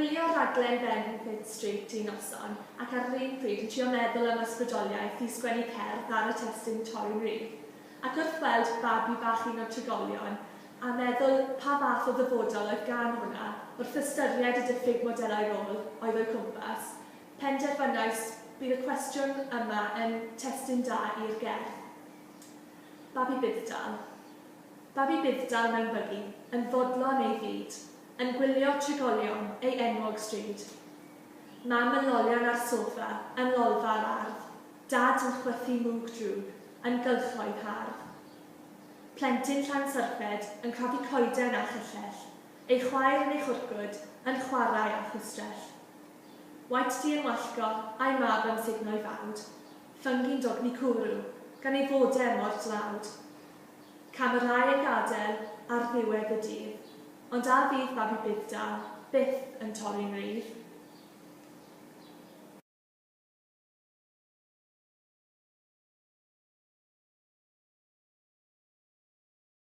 gwylio raglen Benefit Street un noson ac ar yr un pryd yn trio meddwl am ysbrydoliaeth i sgwennu cerdd ar y testun Torri'n Reef, ac wrth weld babi bach un o'r trigolion, a meddwl pa fath o ddyfodol oedd gan hwnna wrth ystyried y diffyg modelau rôl oedd o'i cwmpas, penderfynais bydd y cwestiwn yma yn testun da i'r gerdd. Babi Byddal. Babi Byddal mewn bygi, yn fodlon ei fyd, yn gwylio trigolion ei enwog stryd. Mam yn lolion ar soffa, yn lolfa ar ardd, dad yn chwythu mwg drwg, yn gylchoedd hardd. Plentyn llan syrffed yn crafu coeden a chyllell, ei chwaer yn ei chwrgwd, yn chwarae a chwistrell. Waith di yn wallgo a'i mab yn signoi fawd, ffyngi'n dogni cwrw, gan ei fodau mor dlawd. Camerau yn gadael ar ddiwedd y dydd, ond a fydd babi Byddal byth yn torri'n Reef.